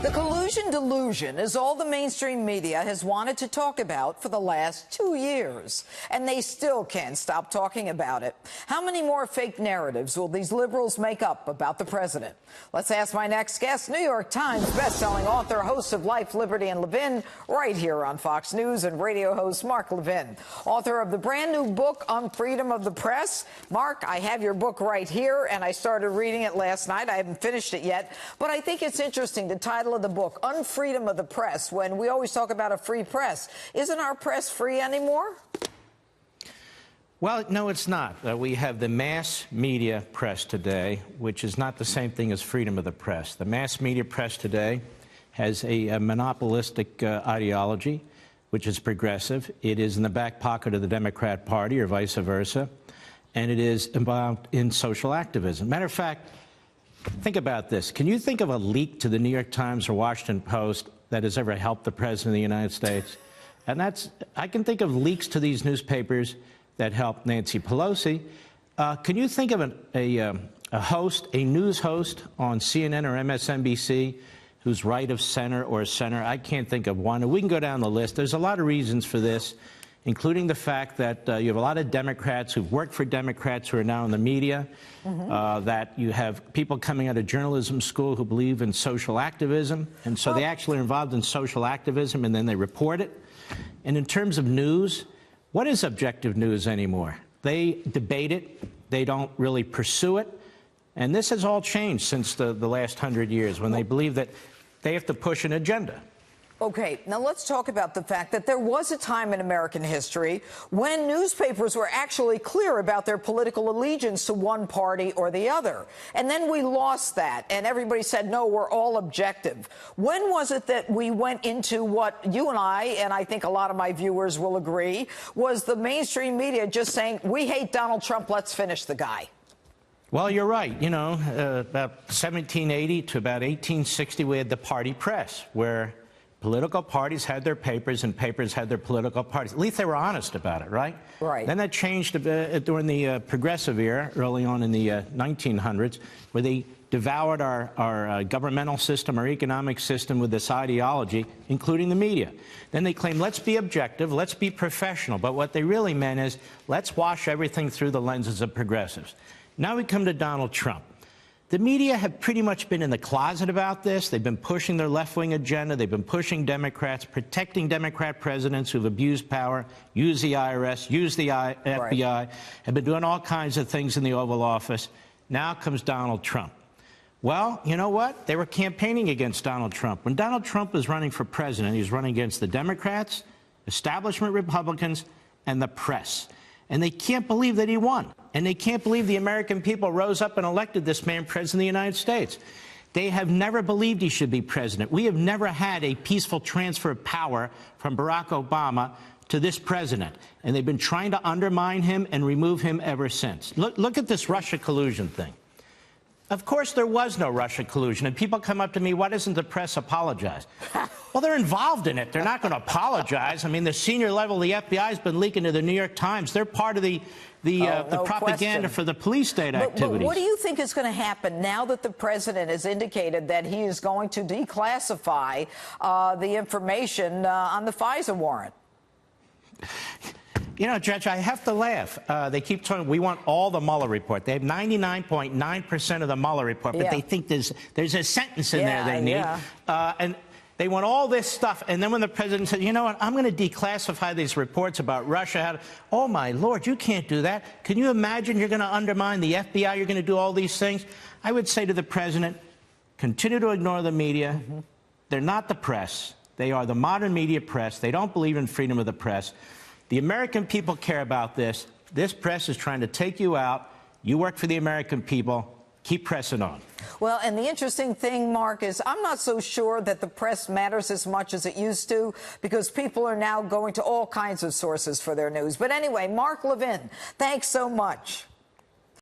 The collusion delusion is all the mainstream media has wanted to talk about for the last 2 years, and they still can't stop talking about it. How many more fake narratives will these liberals make up about the president? Let's ask my next guest, New York Times bestselling author, host of Life, Liberty, and Levin, right here on Fox News, and radio host Mark Levin, author of the brand new book on freedom of the press. Mark, I have your book right here, and I started reading it last night. I haven't finished it yet, but I think it's interesting, the title of the book, Unfreedom of the Press, when we always talk about a free press. Isn't our press free anymore? Well, no, it's not. We have the mass media press today, which is not the same thing as freedom of the press. The mass media press today has a monopolistic ideology, which is progressive. It is in the back pocket of the Democrat Party or vice versa, and it is involved in social activism. Matter of fact, think about this. Can you think of a leak to the New York Times or Washington Post that has ever helped the President of the United States? And I can think of leaks to these newspapers that helped Nancy Pelosi. Can you think of a news host on CNN or MSNBC who's right of center or center? I can't think of one. And we can go down the list. There's a lot of reasons for this, including the fact that you have a lot of Democrats who've worked for Democrats who are now in the media, that you have people coming out of journalism school who believe in social activism, and so they actually are involved in social activism, and then they report it. And in terms of news, what is objective news anymore? They debate it. They don't really pursue it. And this has all changed since the last 100 years, when they believe that they have to push an agenda. Okay, now let's talk about the fact that there was a time in American history when newspapers were actually clear about their political allegiance to one party or the other. And then we lost that, and everybody said, no, we're all objective. When was it that we went into what you and I think a lot of my viewers will agree, was the mainstream media just saying, we hate Donald Trump, let's finish the guy? Well, you're right. You know, about 1780 to about 1860, we had the party press, where political parties had their papers and papers had their political parties. At least they were honest about it, right? Right. Then that changed during the progressive era, early on in the 1900s, where they devoured our governmental system, our economic system with this ideology, including the media. Then they claimed, let's be objective, let's be professional. But what they really meant is, let's wash everything through the lenses of progressives. Now we come to Donald Trump. The media have pretty much been in the closet about this. They've been pushing their left-wing agenda. They've been pushing Democrats, protecting Democrat presidents who've abused power, used the IRS, used the FBI, have been doing all kinds of things in the Oval Office. Now comes Donald Trump. Well, you know what? They were campaigning against Donald Trump. When Donald Trump was running for president, he was running against the Democrats, establishment Republicans, and the press. And they can't believe that he won. And they can't believe the American people rose up and elected this man president of the United States. They have never believed he should be president. We have never had a peaceful transfer of power from Barack Obama to this president. And they've been trying to undermine him and remove him ever since. Look at this Russia collusion thing. Of course, there was no Russia collusion. And people come up to me, why doesn't the press apologize? Well, they're involved in it. They're not going to apologize. I mean, the senior level of the FBI has been leaking to the New York Times. They're part of the propaganda for the police state activities. But what do you think is going to happen now that the president has indicated that he is going to declassify the information on the FISA warrant? You know, Judge, I have to laugh. They keep telling we want all the Mueller report. They have 99.9% of the Mueller report, but they think there's a sentence in there they need. And they want all this stuff. And then when the president said, you know what, I'm going to declassify these reports about Russia. Oh, my Lord, you can't do that. Can you imagine you're going to undermine the FBI? You're going to do all these things? I would say to the president, continue to ignore the media. They're not the press. They are the modern media press. They don't believe in freedom of the press. The American people care about this. This press is trying to take you out. You work for the American people. Keep pressing on. Well, and the interesting thing, Mark, is I'm not so sure that the press matters as much as it used to, because people are now going to all kinds of sources for their news. But anyway, Mark Levin, thanks so much.